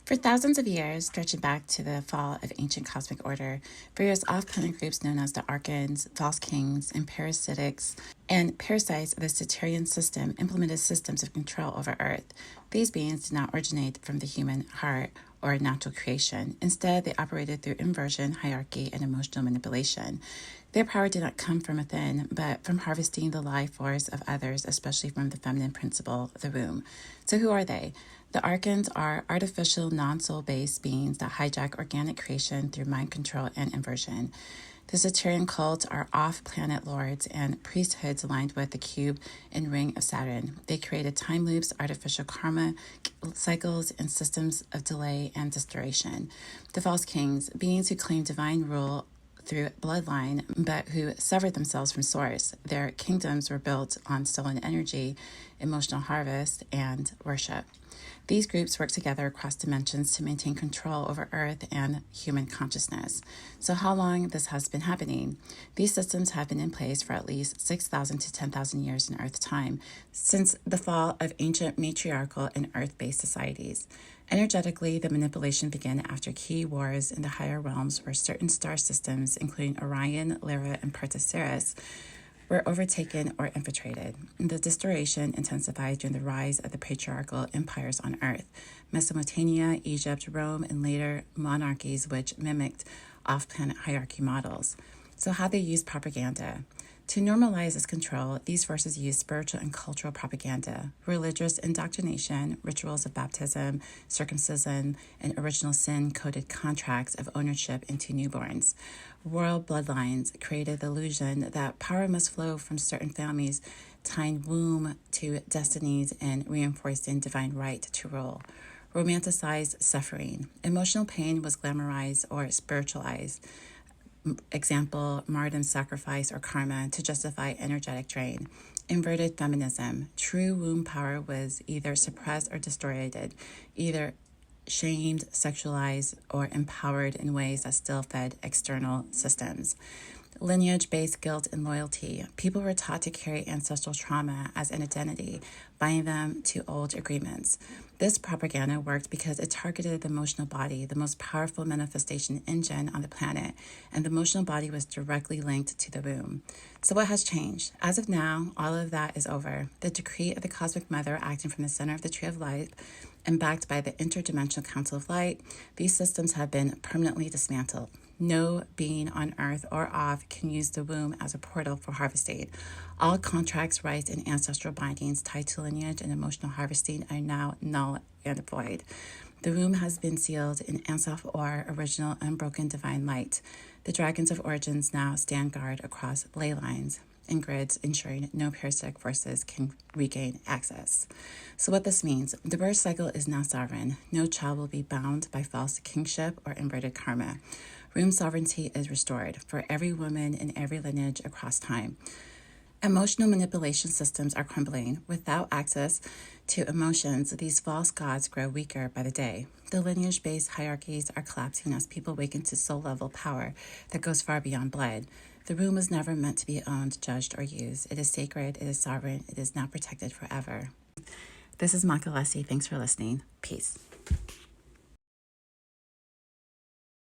For thousands of years, stretching back to the fall of ancient cosmic order, various off-planet groups known as the Archons, false kings, and parasitics and parasites of the Saturnian system implemented systems of control over Earth. These beings did not originate from the human heart or natural creation. Instead, they operated through inversion, hierarchy, and emotional manipulation. Their power did not come from within, but from harvesting the life force of others, especially from the feminine principle of the womb. So who are they? The Archons are artificial, non-soul-based beings that hijack organic creation through mind control and inversion. The Saturnian cults are off-planet lords and priesthoods aligned with the cube and ring of Saturn. They created time loops, artificial karma cycles, and systems of delay and distortion. The false kings, beings who claim divine rule through bloodline, but who severed themselves from source. Their kingdoms were built on stolen energy, emotional harvest, and worship. These groups work together across dimensions to maintain control over Earth and human consciousness. So how long this has been happening? These systems have been in place for at least 6,000 to 10,000 years in Earth time, since the fall of ancient matriarchal and Earth-based societies. Energetically, the manipulation began after key wars in the higher realms where certain star systems, including Orion, Lyra, and Perseus, were overtaken or infiltrated. The distortion intensified during the rise of the patriarchal empires on Earth, Mesopotamia, Egypt, Rome, and later monarchies which mimicked off-planet hierarchy models. So how they use propaganda. To normalize this control, these forces use spiritual and cultural propaganda, religious indoctrination, rituals of baptism, circumcision, and original sin-coded contracts of ownership into newborns. Royal bloodlines created the illusion that power must flow from certain families, tying womb to destinies and reinforcing divine right to rule. Romanticized suffering. Emotional pain was glamorized or spiritualized. Example, martyrdom, sacrifice, or karma to justify energetic drain. Inverted feminism. True womb power was either suppressed or distorted, either shamed, sexualized, or empowered in ways that still fed external systems. Lineage-based guilt and loyalty. People were taught to carry ancestral trauma as an identity, binding them to old agreements. This propaganda worked because it targeted the emotional body, the most powerful manifestation engine on the planet, and the emotional body was directly linked to the womb. So what has changed? As of now, all of that is over. The decree of the Cosmic Mother acting from the center of the Tree of Life and backed by the Interdimensional Council of Light, these systems have been permanently dismantled. No being on Earth or off can use the womb as a portal for harvesting. All contracts, rights, and ancestral bindings tied to lineage and emotional harvesting are now null and void. The womb has been sealed in Ain Sof Aur, original unbroken divine light. The dragons of origins now stand guard across ley lines and grids, ensuring no parasitic forces can regain access. So what this means, the birth cycle is now sovereign. No child will be bound by false kingship or inverted karma. Womb sovereignty is restored for every woman in every lineage across time. Emotional manipulation systems are crumbling. Without access to emotions, these false gods grow weaker by the day. The lineage-based hierarchies are collapsing as people awaken to soul-level power that goes far beyond blood. The womb was never meant to be owned, judged, or used. It is sacred, it is sovereign, it is now protected forever. This is Makalasi. Thanks for listening. Peace.